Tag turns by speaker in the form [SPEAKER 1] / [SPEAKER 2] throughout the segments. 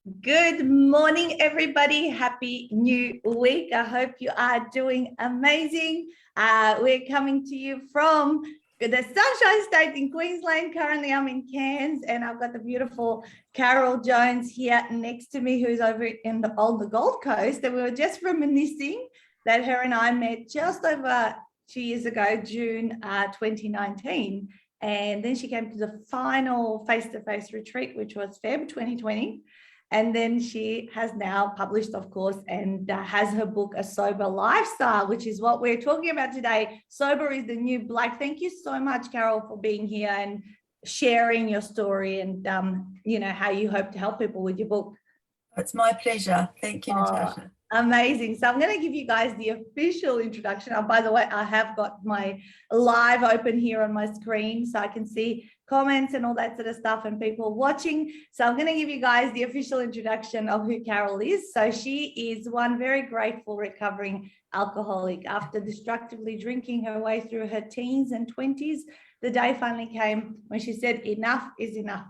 [SPEAKER 1] Good morning, everybody. Happy New Week. I hope you are doing amazing. We're coming to you from the Sunshine State in Queensland. Currently, I'm in Cairns, and I've got the beautiful Carol Jones here next to me, who's over on the Gold Coast. And we were just reminiscing that her and I met just over 2 years ago, June 2019. And then she came to the final face-to-face retreat, which was Feb 2020. And then she has now published, of course, and has her book, A Sober Lifestyle, which is what we're talking about today. Sober is the new black. Thank you so much, Carol, for being here and sharing your story and, how you hope to help people with your book.
[SPEAKER 2] It's my pleasure. Thank you, Natasha.
[SPEAKER 1] Amazing. So I'm going to give you guys the official introduction. Oh, by the way, I have got my live open here on my screen so I can see comments and all that sort of stuff and people watching. So I'm going to give you guys the official introduction of who Carol is. So she is one very grateful recovering alcoholic. After destructively drinking her way through her teens and 20s, the day finally came when she said, enough is enough.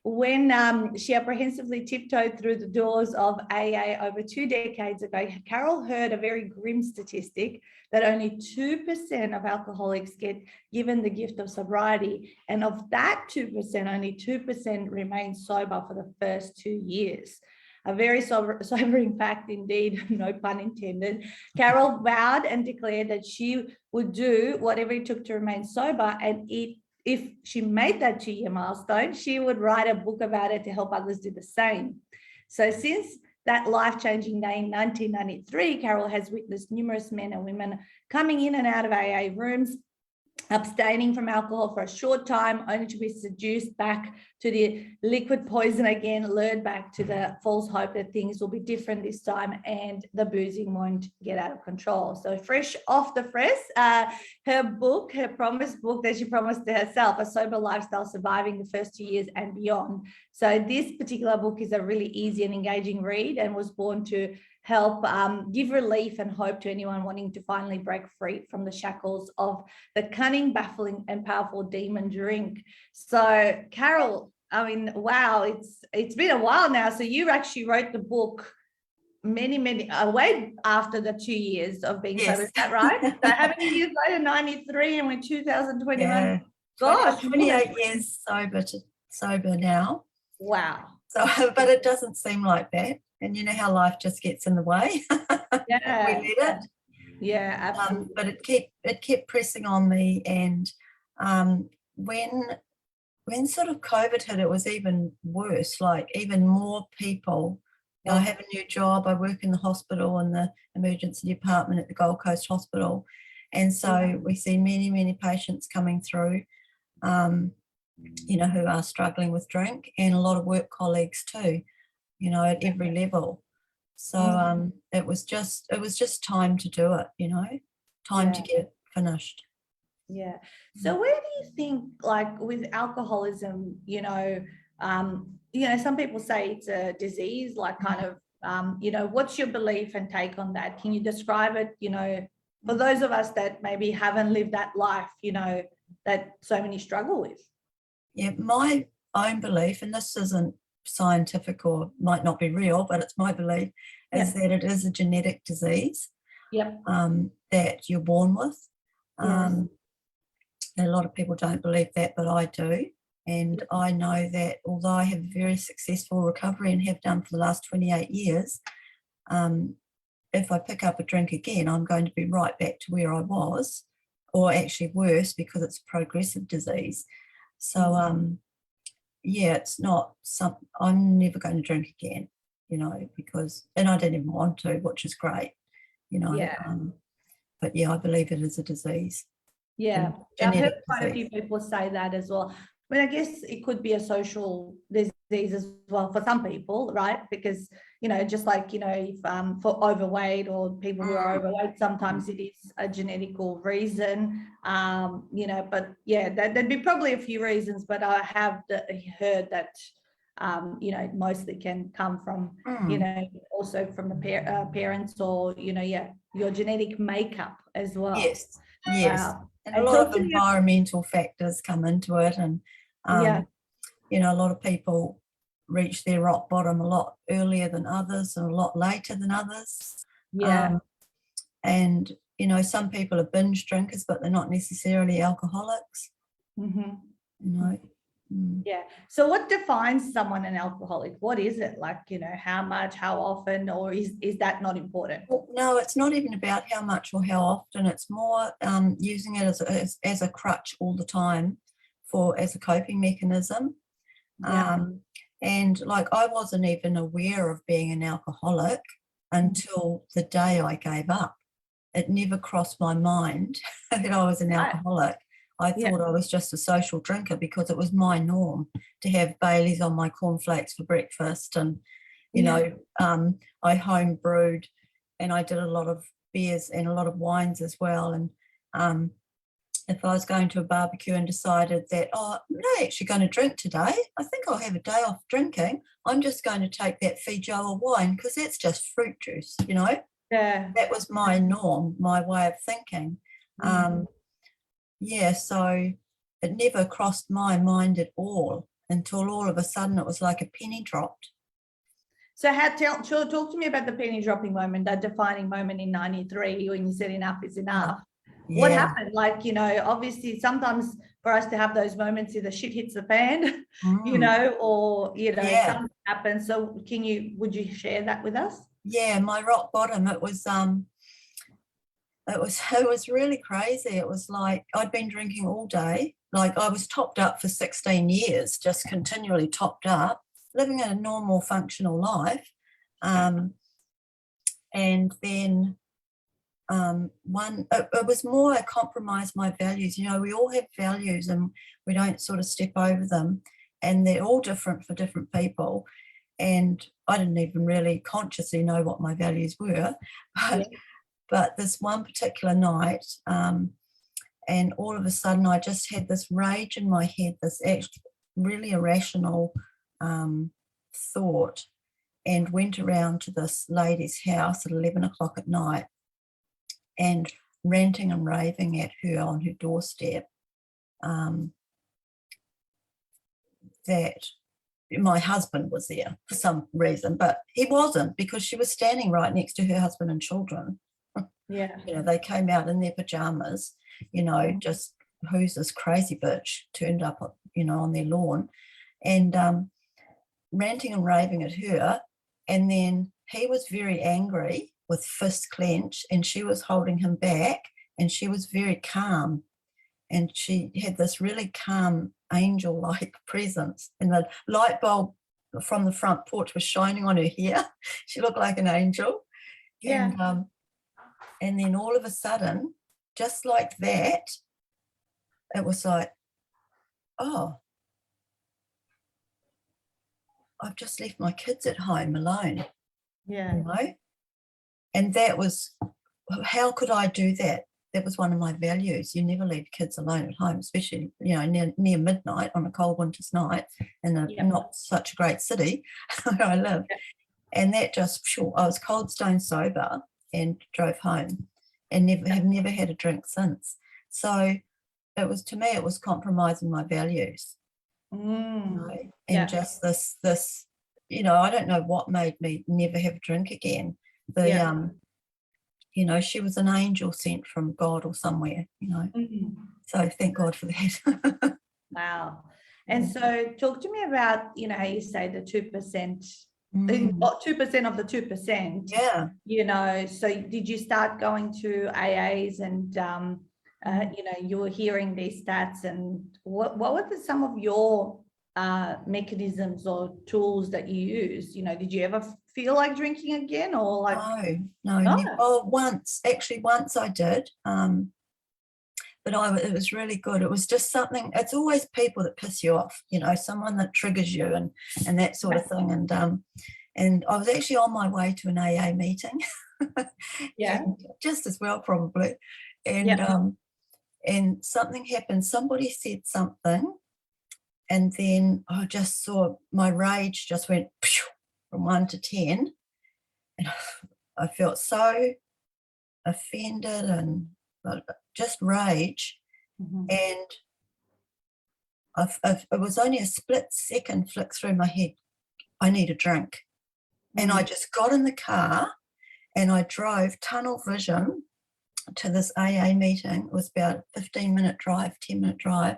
[SPEAKER 1] When she apprehensively tiptoed through the doors of AA over 2 decades ago, Carol heard a very grim statistic that only 2% of alcoholics get given the gift of sobriety. And of that 2%, only 2% remain sober for the first 2 years. A very sobering fact indeed, no pun intended. Carol vowed and declared that she would do whatever it took to remain sober, and if she made that 2-year milestone, she would write a book about it to help others do the same. So since that life-changing day in 1993, Carol has witnessed numerous men and women coming in and out of AA rooms, abstaining from alcohol for a short time, only to be seduced back to the liquid poison again, lured back to the false hope that things will be different this time and the boozing won't get out of control. So fresh off the press, her book, her promised book that she promised to herself, A Sober Lifestyle, Surviving the First 2 Years and Beyond. So this particular book is a really easy and engaging read and was born to help give relief and hope to anyone wanting to finally break free from the shackles of the cunning, baffling, and powerful demon drink. So, Carol, I mean, wow, it's been a while now. So you actually wrote the book many way after the 2 years of being sober. Is that right? So how many years later? 93, and we're 2021.
[SPEAKER 2] Yeah.
[SPEAKER 1] Gosh,
[SPEAKER 2] 28 years sober now.
[SPEAKER 1] Wow.
[SPEAKER 2] So, but it doesn't seem like that. And you know how life just gets in the way.
[SPEAKER 1] Yeah.
[SPEAKER 2] We let it.
[SPEAKER 1] Yeah, absolutely.
[SPEAKER 2] But it kept pressing on me. And when sort of COVID hit, it was even worse. Like even more people. I have a new job. I work in the hospital in the emergency department at the Gold Coast Hospital, and so we see many patients coming through, who are struggling with drink, and a lot of work colleagues too. At every level. So it was just time to do it, time to get it finished.
[SPEAKER 1] Yeah. So where do you think, like with alcoholism, some people say it's a disease, like kind of, what's your belief and take on that? Can you describe it, for those of us that maybe haven't lived that life, that so many struggle with?
[SPEAKER 2] Yeah, my own belief, and this isn't scientific or might not be real, but it's my belief, is that it is a genetic disease that you're born with. And a lot of people don't believe that, but I do. And I know that although I have a very successful recovery and have done for the last 28 years, if I pick up a drink again, I'm going to be right back to where I was, or actually worse, because it's a progressive disease. So it's not something I'm never going to drink again, because, and I didn't even want to, which is great, but I believe it is a disease.
[SPEAKER 1] Yeah, I've heard quite a few people say that as well. I mean, I guess it could be a social disease as well for some people, right? Because, just like, if for overweight or people who are overweight, sometimes it is a genetical reason, but there'd be probably a few reasons, but I have heard that, mostly can come from, also from the parents or, your genetic makeup as well.
[SPEAKER 2] Yes. And a lot of environmental factors come into it, and a lot of people reach their rock bottom a lot earlier than others and a lot later than others.
[SPEAKER 1] Yeah.
[SPEAKER 2] And, you know, some people are binge drinkers, but they're not necessarily alcoholics,
[SPEAKER 1] Mm-hmm.
[SPEAKER 2] you know.
[SPEAKER 1] Yeah. So what defines someone an alcoholic? What is it? Like, you know, how much, how often, or is that not important?
[SPEAKER 2] Well, no, it's not even about how much or how often. It's more using it as a crutch all the time as a coping mechanism.
[SPEAKER 1] Yeah.
[SPEAKER 2] And like, I wasn't even aware of being an alcoholic until the day I gave up. It never crossed my mind that I was an alcoholic. I thought I was just a social drinker because it was my norm to have Baileys on my cornflakes for breakfast. And, you know, I home brewed and I did a lot of beers and a lot of wines as well. And if I was going to a barbecue and decided that, oh, I'm not actually going to drink today, I think I'll have a day off drinking. I'm just going to take that Feijoa wine because that's just fruit juice, you know.
[SPEAKER 1] Yeah.
[SPEAKER 2] That was my norm, my way of thinking. So it never crossed my mind at all until all of a sudden it was like a penny dropped.
[SPEAKER 1] So talk to me about the penny dropping moment, that defining moment in 93 when you said enough is enough. What happened? Like, you know, obviously sometimes for us to have those moments, either shit hits the fan, you know, or, you know, something happens. So would you share that with us?
[SPEAKER 2] Yeah, my rock bottom, it was really crazy. It was like I'd been drinking all day. Like I was topped up for 16 years, just continually topped up, living a normal functional life. And then it was more I compromised my values. You know, we all have values and we don't sort of step over them, and they're all different for different people. And I didn't even really consciously know what my values were, but this one particular night, and all of a sudden I just had this rage in my head, this really irrational thought, and went around to this lady's house at 11 o'clock at night and ranting and raving at her on her doorstep that my husband was there for some reason, but he wasn't, because she was standing right next to her husband and children.
[SPEAKER 1] Yeah.
[SPEAKER 2] You know, they came out in their pajamas, you know, just who's this crazy bitch turned up, you know, on their lawn, and ranting and raving at her. And then he was very angry with fists clenched, and she was holding him back, and she was very calm. And she had this really calm, angel-like presence. And the light bulb from the front porch was shining on her hair. She looked like an angel.
[SPEAKER 1] Yeah.
[SPEAKER 2] And then all of a sudden, just like that, it was like, oh, I've just left my kids at home alone.
[SPEAKER 1] Yeah.
[SPEAKER 2] You know? And that was, how could I do that? That was one of my values. You never leave kids alone at home, especially, you know, near midnight on a cold winter's night in a not such a great city where I live. Yeah. And that just, I was cold stone sober and drove home and have never had a drink since. So it was, to me, it was compromising my values. You know? And just this, you know, I don't know what made me never have a drink again. You know, she was an angel sent from God or somewhere, you know. So thank God for that.
[SPEAKER 1] Wow. And so talk to me about, you know, how you say the 2%, 2% of the 2%.
[SPEAKER 2] Yeah.
[SPEAKER 1] You know, so did you start going to AAs and, you know, you were hearing these stats, and what were some of your mechanisms or tools that you used? You know, did you ever feel like drinking again, or like?
[SPEAKER 2] No. Never. Oh, once I did, but it was really good. It was just something. It's always people that piss you off, you know, someone that triggers you and that sort of thing. And I was actually on my way to an AA meeting, just as well probably, and something happened. Somebody said something. And then I just saw my rage just went from 1 to 10. And I felt so offended and just rage. And it was only a split second flick through my head. I need a drink. And I just got in the car and I drove tunnel vision to this AA meeting. It was about a 15-minute drive, 10-minute drive.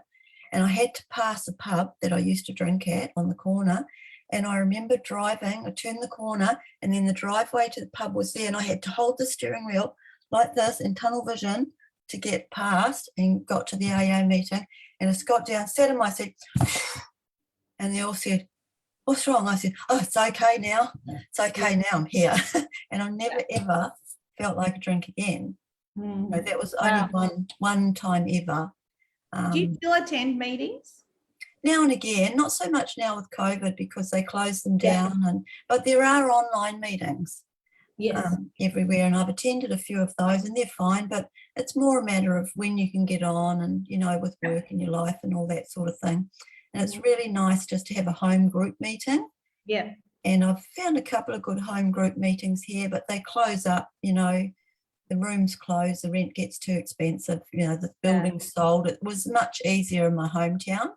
[SPEAKER 2] And I had to pass a pub that I used to drink at on the corner. And I remember driving, I turned the corner and then the driveway to the pub was there and I had to hold the steering wheel like this in tunnel vision to get past and got to the AA meeting. And I got down, sat in my seat, and they all said, "What's wrong?" I said, "Oh, it's okay now. It's okay now, I'm here." And I never ever felt like a drink again. No, that was only one time ever.
[SPEAKER 1] Do you still attend meetings?
[SPEAKER 2] Now and again, not so much now with COVID because they closed them down, but there are online meetings everywhere, and I've attended a few of those and they're fine, but it's more a matter of when you can get on and, you know, with work and your life and all that sort of thing. And it's really nice just to have a home group meeting.
[SPEAKER 1] Yeah.
[SPEAKER 2] And I've found a couple of good home group meetings here, but they close up, you know, the rooms close, the rent gets too expensive, you know, the building's sold. It was much easier in my hometown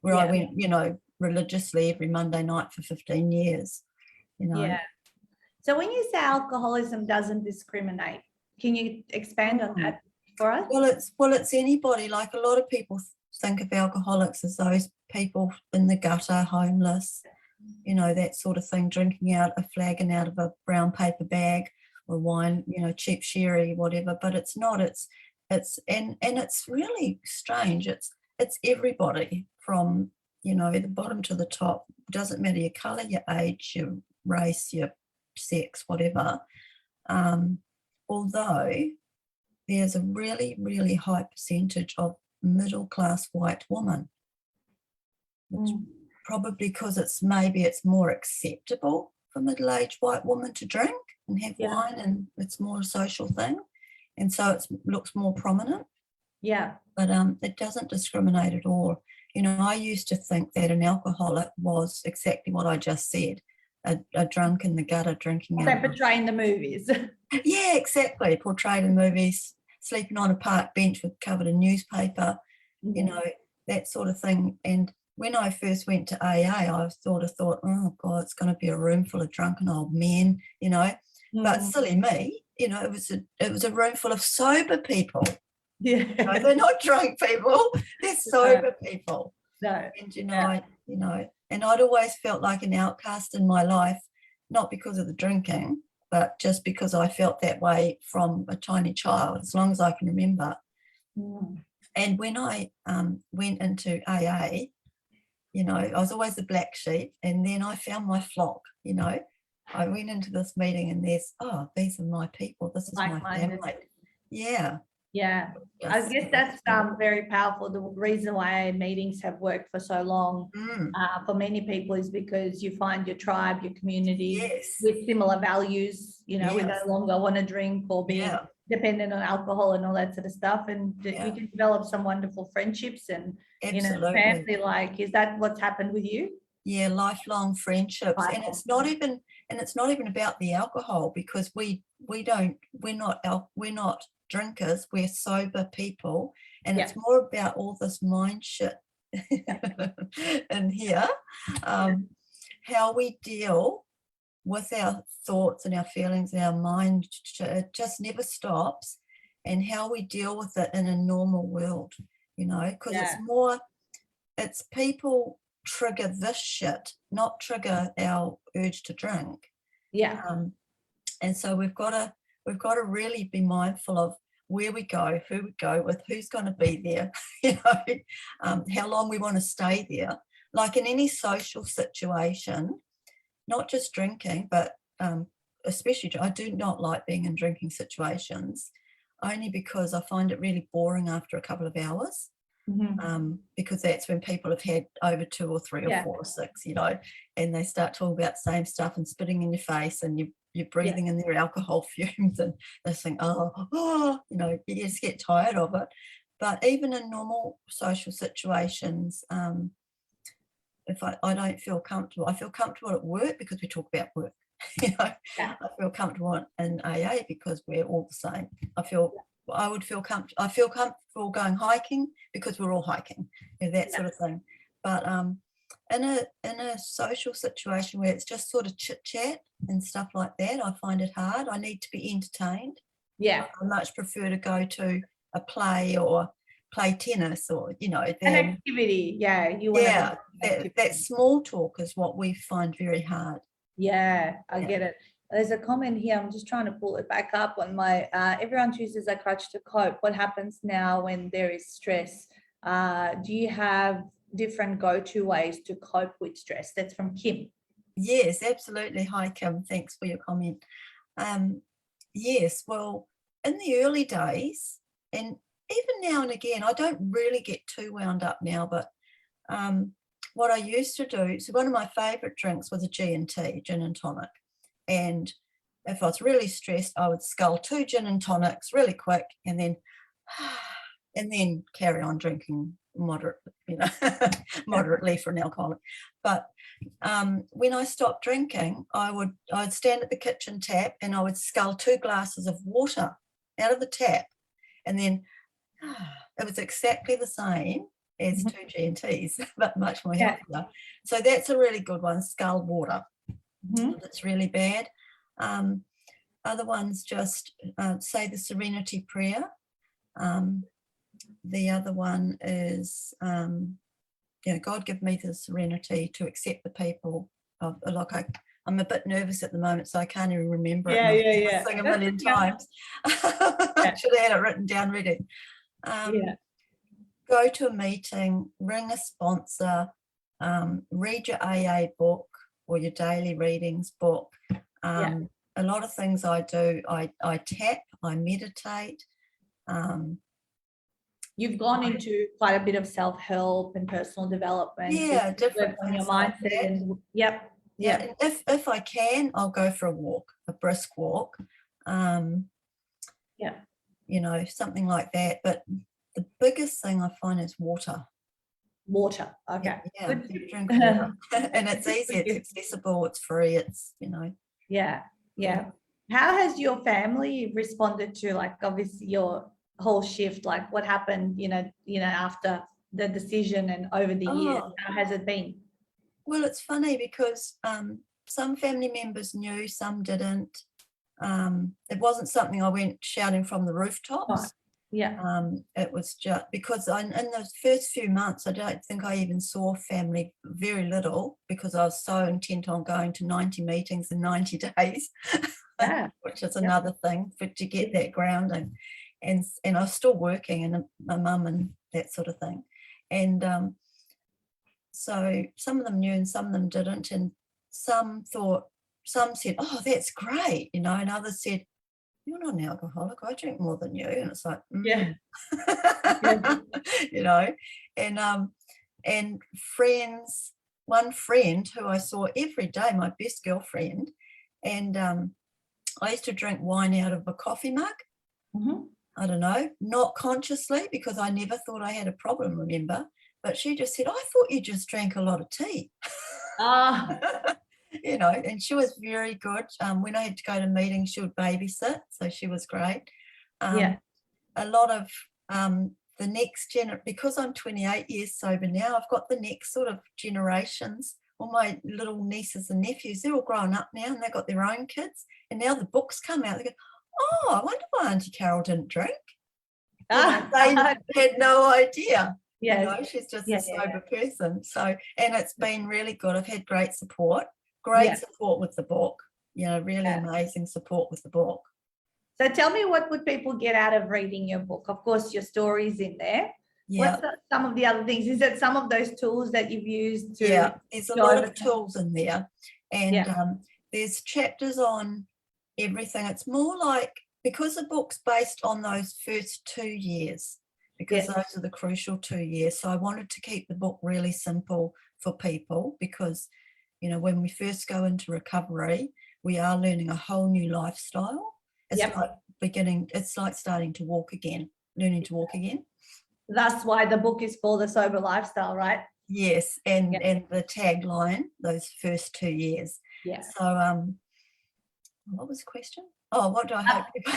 [SPEAKER 2] where I went, you know, religiously every Monday night for 15 years, you know.
[SPEAKER 1] Yeah. So when you say alcoholism doesn't discriminate, can you expand on that for us?
[SPEAKER 2] Well, it's anybody. Like a lot of people think of alcoholics as those people in the gutter, homeless, you know, that sort of thing, drinking out a flagon out of a brown paper bag or wine, you know, cheap sherry, whatever. But it's not. It's it's really strange. It's everybody from, you know, the bottom to the top. It doesn't matter your colour, your age, your race, your sex, whatever. Although there's a really, really high percentage of middle-class white women, which probably because it's more acceptable for middle-aged white women to drink and have wine, and it's more a social thing, and so it looks more prominent. Yeah. But it doesn't discriminate at all. You know, I used to think that an alcoholic was exactly what I just said, a drunk in the gutter drinking.
[SPEAKER 1] They portray in the movies.
[SPEAKER 2] Yeah, exactly. Portrayed in movies, sleeping on a park bench with covered in newspaper, you know, that sort of thing. And when I first went to AA, I thought, oh God, it's going to be a room full of drunken old men, you know. But silly me, you know, it was a room full of sober people. Yeah, you know, they're not drunk people; they're sober people. No, and you know, and I'd always felt like an outcast in my life, not because of the drinking, but just because I felt that way from a tiny child, as long as I can remember. And when I went into AA, you know, I was always the black sheep, and then I found my flock, you know. I went into this meeting and these are my people. This is my family. Yeah. Yeah.
[SPEAKER 1] I guess that's very powerful. The reason why meetings have worked for so long for many people is because you find your tribe, your community with similar values. You know, we no longer want to drink or be dependent on alcohol and all that sort of stuff. And you can develop some wonderful friendships and, you know, family. Like, is that what's happened with you?
[SPEAKER 2] Yeah, lifelong friendships. And it's not even about the alcohol, because we're not drinkers, we're sober people, and it's more about all this mind shit in here, how we deal with our thoughts and our feelings and our mind. It just never stops, and how we deal with it in a normal world, you know, because it's people trigger this shit, not trigger our urge to drink. And so we've got to really be mindful of where we go, who we go with, who's going to be there, you know, how long we want to stay there. Like in any social situation, not just drinking, but especially, I do not like being in drinking situations, only because I find it really boring after a couple of hours. Because that's when people have had over 2 or 3 or 4 or 6, you know, and they start talking about the same stuff and spitting in your face, and you're breathing in their alcohol fumes, and they think, oh, you know, you just get tired of it. But even in normal social situations, if I don't feel comfortable, I feel comfortable at work because we talk about work. You know, I feel comfortable in AA because we're all the same. I feel comfortable going hiking because we're all hiking, you know, that sort of thing. But in a social situation where it's just sort of chit chat and stuff like that, I find it hard. I need to be entertained.
[SPEAKER 1] Yeah.
[SPEAKER 2] I much prefer to go to a play or play tennis, or
[SPEAKER 1] an activity. Yeah, you want
[SPEAKER 2] that small talk is what we find very hard.
[SPEAKER 1] Yeah, I get it. There's a comment here. I'm just trying to pull it back up on my. Everyone chooses a crutch to cope. What happens now when there is stress? Do you have different go-to ways to cope with stress? That's from Kim.
[SPEAKER 2] Yes, absolutely. Hi, Kim. Thanks for your comment. Yes, well, in the early days, and even now and again, I don't really get too wound up now, but what I used to do, so one of my favourite drinks was a G&T, gin and tonic. And if I was really stressed, I would scull 2 gin and tonics really quick and then carry on drinking moderately for an alcoholic. But when I stopped drinking, I'd stand at the kitchen tap and I would scull 2 glasses of water out of the tap, and then it was exactly the same as 2 G&Ts, but much more healthier. So that's a really good one, scull water. That's really bad. Other ones just say the serenity prayer. The other one is, God give me the serenity to accept the people. I'm a bit nervous at the moment, so I can't even remember it. I sing a million times. I should have had it written down ready. Go to a meeting, ring a sponsor, read your AA book or your daily readings book. A lot of things I do, I tap, I meditate. You've
[SPEAKER 1] gone into quite a bit of self-help and personal development.
[SPEAKER 2] Yeah, different
[SPEAKER 1] on your
[SPEAKER 2] like
[SPEAKER 1] mindset. And
[SPEAKER 2] and if I can, I'll go for a walk, a brisk walk. Something like that. But the biggest thing I find is water.
[SPEAKER 1] Water. Okay.
[SPEAKER 2] Yeah, drink water. And it's easy, it's accessible, it's free, it's,
[SPEAKER 1] Yeah. How has your family responded to, like, obviously your whole shift? Like, what happened, after the decision and over the years? How has it been?
[SPEAKER 2] Well, it's funny because some family members knew, some didn't. It wasn't something I went shouting from the rooftops. It was just because in those first few months, I don't think I even saw family, very little, because I was so intent on going to 90 meetings in 90 days, which is another thing to get that grounding. And I was still working, and my mum and that sort of thing. And so some of them knew and some of them didn't. And some said, oh, that's great, and others said, you're not an alcoholic, I drink more than you. And it's like, and friends, one friend who I saw every day, my best girlfriend, and I used to drink wine out of a coffee mug. I don't know, not consciously, because I never thought I had a problem, remember, but she just said, I thought you just drank a lot of tea. And she was very good. When I had to go to meetings, she would babysit, so she was great. A lot of the next because I'm 28 years sober now, I've got the next sort of generations. All my little nieces and nephews, they're all grown up now and they've got their own kids. And now the books come out. They go, oh, I wonder why Auntie Carol didn't drink. They had no idea. She's just a sober person. So, and it's been really good. I've had great support. Support with the book, really amazing support with the book.
[SPEAKER 1] So tell me, what would people get out of reading your book? Of course, your story's in there. What's some of the other things? Is it some of those tools that you've used to?
[SPEAKER 2] There's a lot of tools in there. And there's chapters on everything. It's more like, because the book's based on those first 2 years, because those are the crucial 2 years. So I wanted to keep the book really simple for people, because when we first go into recovery, we are learning a whole new lifestyle. It's it's like starting to walk again, learning to walk again.
[SPEAKER 1] That's why the book is called The Sober Lifestyle, right?
[SPEAKER 2] Yes, and the tagline, those first 2 years. So what was the question? Oh, what do I hope people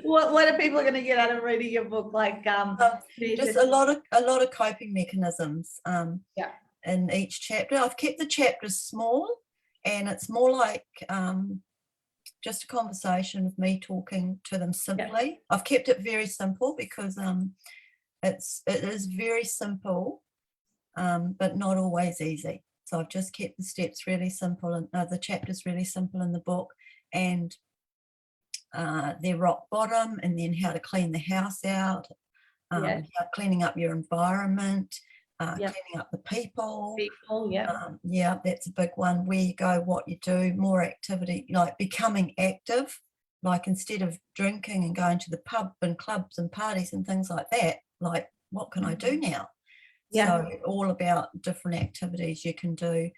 [SPEAKER 1] what are people going to get out of reading your book? Like
[SPEAKER 2] just a lot of coping mechanisms. in each chapter. I've kept the chapters small, and it's more like just a conversation with me talking to them simply. I've kept it very simple because it is very simple, but not always easy. So I've just kept the steps really simple, and the chapters really simple in the book, and they're rock bottom, and then how to clean the house out, cleaning up your environment, cleaning up the people. That's a big one. Where you go, what you do, more activity, like becoming active, like instead of drinking and going to the pub and clubs and parties and things like that, like what can I do now? So all about different activities you can do.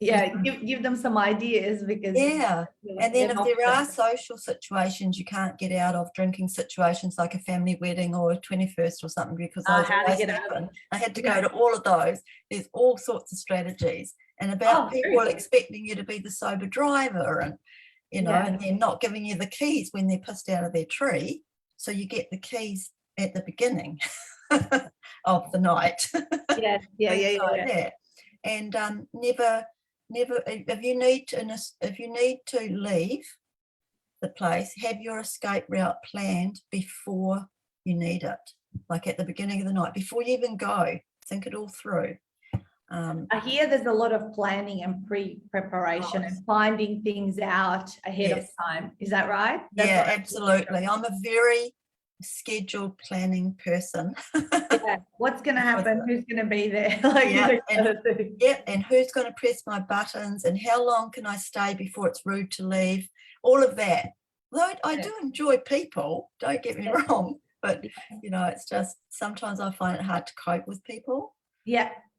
[SPEAKER 1] Give them some ideas, because
[SPEAKER 2] and then if there are social situations you can't get out of, drinking situations like a family wedding or a 21st or something, because those always happen. I had to go to all of those. There's all sorts of strategies, and about people expecting you to be the sober driver, and and they're not giving you the keys when they're pissed out of their tree, so you get the keys at the beginning of the night. Like that. And never if you need to leave the place, have your escape route planned before you need it, like at the beginning of the night, before you even go. Think it all through.
[SPEAKER 1] I hear there's a lot of planning and preparation and finding things out ahead of time. Is that right?
[SPEAKER 2] Absolutely. I'm a very scheduled planning person.
[SPEAKER 1] What's going to happen? Who's going to be there?
[SPEAKER 2] And who's going to press my buttons, and how long can I stay before it's rude to leave? All of that. Though I do enjoy people, don't get me wrong, but it's just sometimes I find it hard to cope with people.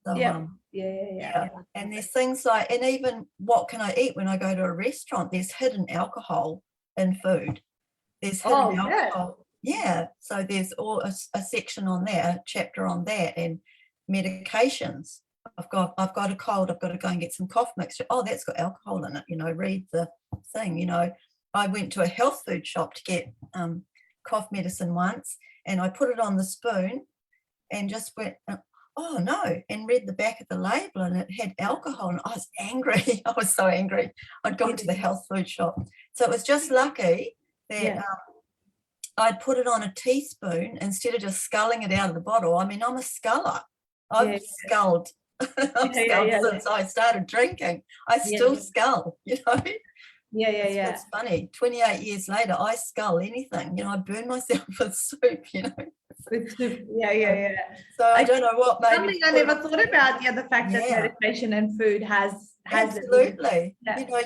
[SPEAKER 2] And there's things like, and even what can I eat when I go to a restaurant? There's hidden alcohol in food. There's hidden alcohol. So there's all a section on there, a chapter on that, and medications. I've got a cold, I've got to go and get some cough mixture. Oh, that's got alcohol in it. Read the thing. I went to a health food shop to get cough medicine once, and I put it on the spoon and just went, oh no, and read the back of the label, and it had alcohol, and I was angry. I was so angry. I'd gone to the health food shop. So it was just lucky that I'd put it on a teaspoon instead of just sculling it out of the bottle. I mean, I'm a sculler. I've sculled. Since I started drinking. I still scull, It's funny. 28 years later, I scull anything. I burn myself with soup,
[SPEAKER 1] With soup.
[SPEAKER 2] So I don't know what made
[SPEAKER 1] something I never thought about. The fact that medication and food has
[SPEAKER 2] absolutely.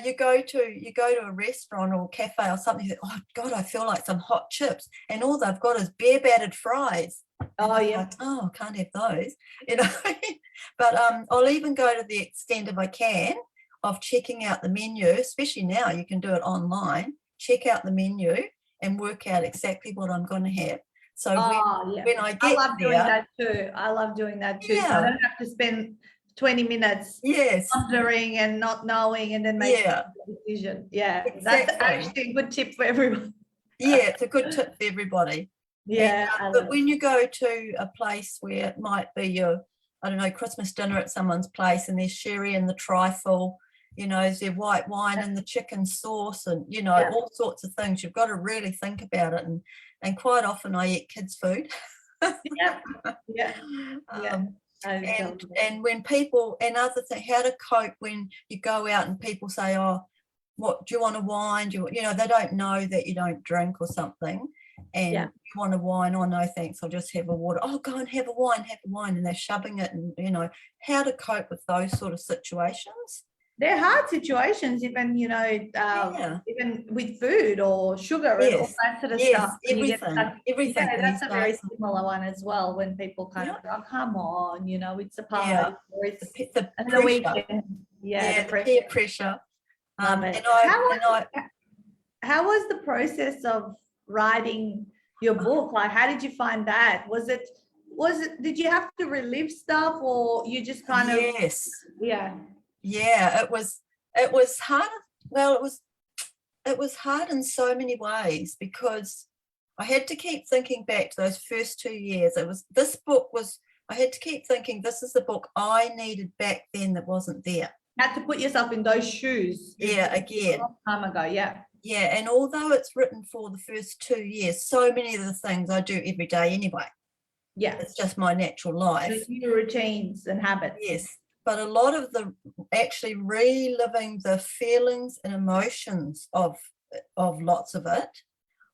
[SPEAKER 2] You go to a restaurant or cafe or something. You think, oh God, I feel like some hot chips, and all they've got is bare battered fries. Like, oh, can't have those. But I'll even go to the extent, if I can, of checking out the menu. Especially now, you can do it online. Check out the menu and work out exactly what I'm going to have. So when I get
[SPEAKER 1] doing that too. I love doing that too. So I don't have to spend 20 minutes wondering and not knowing and then making a decision. Exactly. That's actually a good tip for everyone.
[SPEAKER 2] It's a good tip for everybody. But when you go to a place where it might be your, I don't know, Christmas dinner at someone's place, and there's sherry and the trifle, is there white wine and the chicken sauce, and all sorts of things. You've got to really think about it, and quite often I eat kids' food. And when people, and other thing, how to cope when you go out and people say, oh, what do you want, a wine? They don't know that you don't drink or something, and you want a wine. Oh no, thanks, I'll just have a water. Oh, go and have a wine, and they're shoving it, and how to cope with those sort of situations.
[SPEAKER 1] They're hard situations, even even with food or sugar and all that sort of stuff.
[SPEAKER 2] Everything.
[SPEAKER 1] That's a very similar one as well. When people kind of go, oh, come on, it's a party.
[SPEAKER 2] The weekend. The peer pressure.
[SPEAKER 1] How was the process of writing your book? Like, how did you find that? Was it? Did you have to relive stuff, or you just kind of?
[SPEAKER 2] It was hard. Well, it was hard in so many ways, because I had to keep thinking back to those first 2 years. This book was I had to keep thinking, this is the book I needed back then that wasn't there.
[SPEAKER 1] Had to put yourself in those shoes.
[SPEAKER 2] Yeah, again.
[SPEAKER 1] A long time ago, yeah.
[SPEAKER 2] Yeah, and although it's written for the first 2 years, so many of the things I do every day anyway.
[SPEAKER 1] Yeah.
[SPEAKER 2] It's just my natural life.
[SPEAKER 1] The new routines and habits.
[SPEAKER 2] Yes, but a lot of the actually reliving the feelings and emotions of lots of it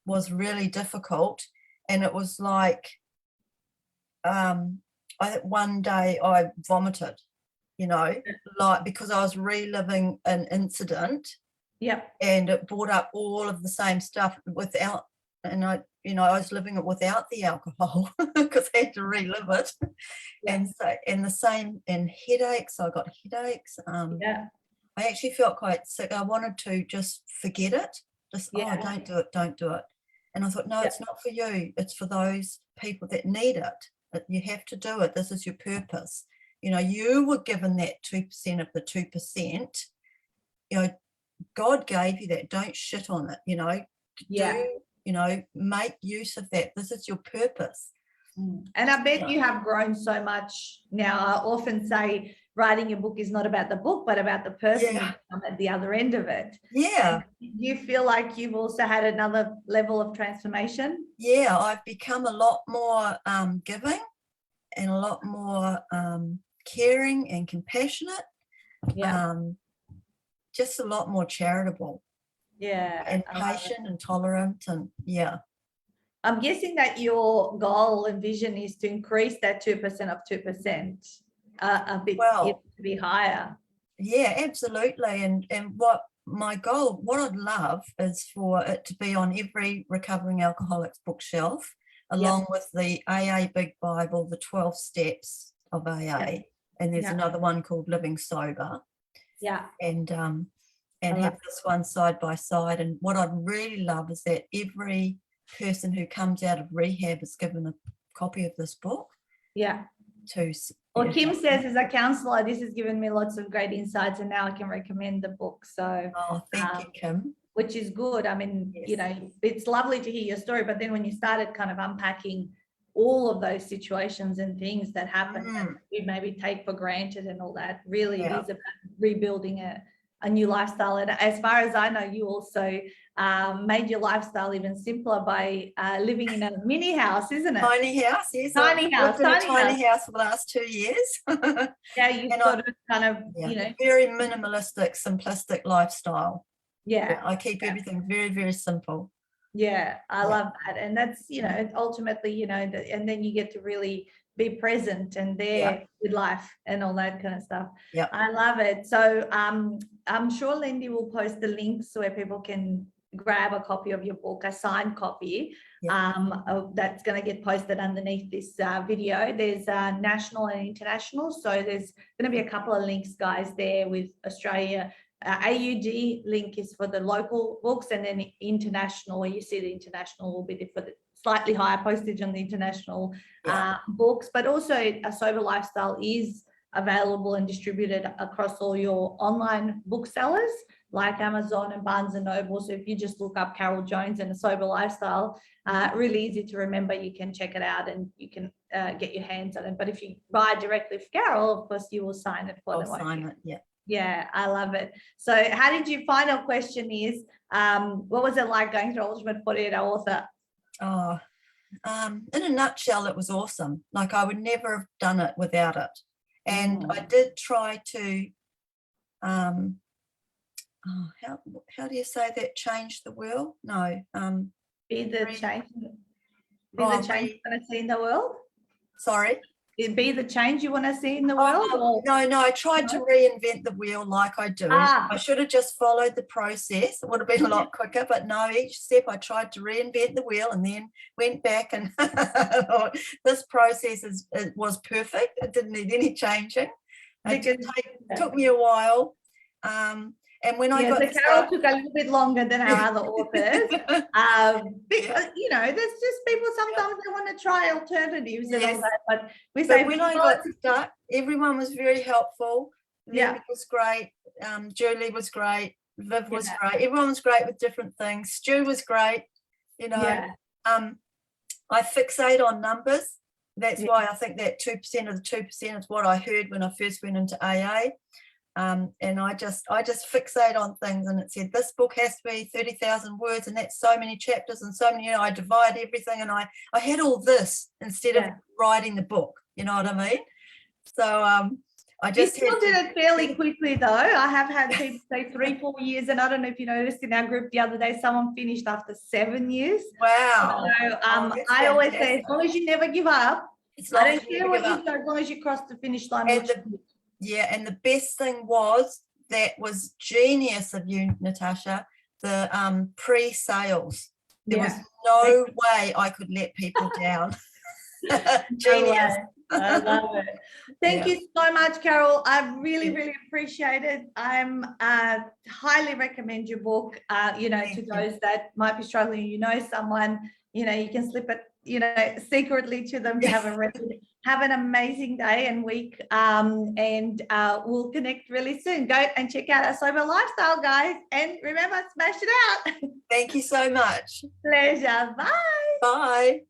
[SPEAKER 2] was really difficult. And it was like, one day I vomited, like because I was reliving an incident.
[SPEAKER 1] Yep.
[SPEAKER 2] And it brought up all of the same stuff without, and I was living it without the alcohol because I had to relive it. Yeah. And so, and the same in headaches, I got headaches.
[SPEAKER 1] Yeah.
[SPEAKER 2] I actually felt quite sick. I wanted to just forget it. Just, don't do it. And I thought, no, it's not for you. It's for those people that need it. You have to do it. This is your purpose. You were given that 2% of the 2%. God gave you that. Don't shit on it. Make use of that. This is your purpose.
[SPEAKER 1] And I bet you have grown so much now. I often say writing a book is not about the book, but about the person at the other end of it.
[SPEAKER 2] Yeah.
[SPEAKER 1] And do you feel like you've also had another level of transformation?
[SPEAKER 2] Yeah, I've become a lot more giving and a lot more caring and compassionate.
[SPEAKER 1] Yeah.
[SPEAKER 2] Just a lot more charitable.
[SPEAKER 1] Yeah.
[SPEAKER 2] And patient and tolerant and
[SPEAKER 1] I'm guessing that your goal and vision is to increase that 2% of 2% a bit, to be higher.
[SPEAKER 2] Yeah, absolutely. And what my goal, what I'd love is for it to be on every recovering alcoholic's bookshelf, along with the AA Big Bible, the 12 Steps of AA. And there's another one called Living Sober. Yeah. And have this one side by side. And what I'd really love is that every person who comes out of rehab is given a copy of this book. Yeah.
[SPEAKER 1] Kim says, as a counsellor, this has given me lots of great insights, and now I can recommend the book. So,
[SPEAKER 2] thank you, Kim.
[SPEAKER 1] Which is good. I mean, it's lovely to hear your story, but then when you started kind of unpacking all of those situations and things that happen that we maybe take for granted and all that, really it is about rebuilding a new lifestyle. And as far as I know, you also made your lifestyle even simpler by living in a mini house, isn't it?
[SPEAKER 2] Tiny house, yes.
[SPEAKER 1] Tiny house.
[SPEAKER 2] Tiny house for the last 2 years.
[SPEAKER 1] Yeah, you sort of kind of,
[SPEAKER 2] very minimalistic, simplistic lifestyle.
[SPEAKER 1] Yeah.
[SPEAKER 2] I keep everything very, very simple.
[SPEAKER 1] Yeah, I love that. And that's, ultimately, and then you get to really be present and there with life and all that kind of stuff. Yeah, I love it. So I'm sure Lindy will post the links where people can grab a copy of your book, a signed copy. That's going to get posted underneath this video. There's national and international. So there's going to be a couple of links, guys, there with Australia. AUD link is for the local books, and then international, where you see the international will be for the slightly higher postage on the international books, but also a sober lifestyle is available and distributed across all your online booksellers like Amazon and Barnes and Noble. So if you just look up Carol Jones and a sober lifestyle, really easy to remember, you can check it out and you can get your hands on it. But if you buy directly for Carol, of course you will sign it for them.
[SPEAKER 2] I'll sign it, yeah.
[SPEAKER 1] Yeah, I love it. So how did you, final question is, what was it like going through Ultimate 48-Hour Author?
[SPEAKER 2] Oh, in a nutshell, it was awesome. Like, I would never have done it without it. And I did try to, how do you say that, change the world? No.
[SPEAKER 1] Be the change you want to see in the world?
[SPEAKER 2] Sorry?
[SPEAKER 1] Be the change you want to see in the world?
[SPEAKER 2] No, I tried to reinvent the wheel like I do. I should have just followed the process. It would have been a lot quicker, but no, each step I tried to reinvent the wheel and then went back and this process was perfect. It didn't need any changing. It took me a while. And when I got
[SPEAKER 1] Carol took a little bit longer than our other authors. Because, there's just people sometimes they want to try alternatives and all that. But when
[SPEAKER 2] I got stuck, everyone was very helpful. Lindy was great. Julie was great. Viv was great. Everyone was great with different things. Stu was great. I fixate on numbers. That's why I think that 2% of the 2% is what I heard when I first went into AA. And I just fixate on things, and it said this book has to be 30,000 words, and that's so many chapters and so many, I divide everything, and I had all this instead of writing the book, you know what I mean? So I just
[SPEAKER 1] still did it fairly quickly though. I have had people say 3-4 years, and I don't know if you noticed in our group the other day, someone finished after 7 years.
[SPEAKER 2] Wow.
[SPEAKER 1] So I always say, as long as you never give up, I don't care what you do, as long as you cross the finish line.
[SPEAKER 2] And the best thing was genius of you, Natasha, the pre-sales. There was no way I could let people down. Genius.
[SPEAKER 1] I love it. Thank you so much, Carol. I really appreciate it. I'm highly recommend your book, to those that might be struggling. Someone, you can slip it, secretly to them to have a read. Have an amazing day and week, and we'll connect really soon. Go and check out our sober lifestyle, guys, and remember, smash it out.
[SPEAKER 2] Thank you so much.
[SPEAKER 1] Pleasure. Bye.
[SPEAKER 2] Bye.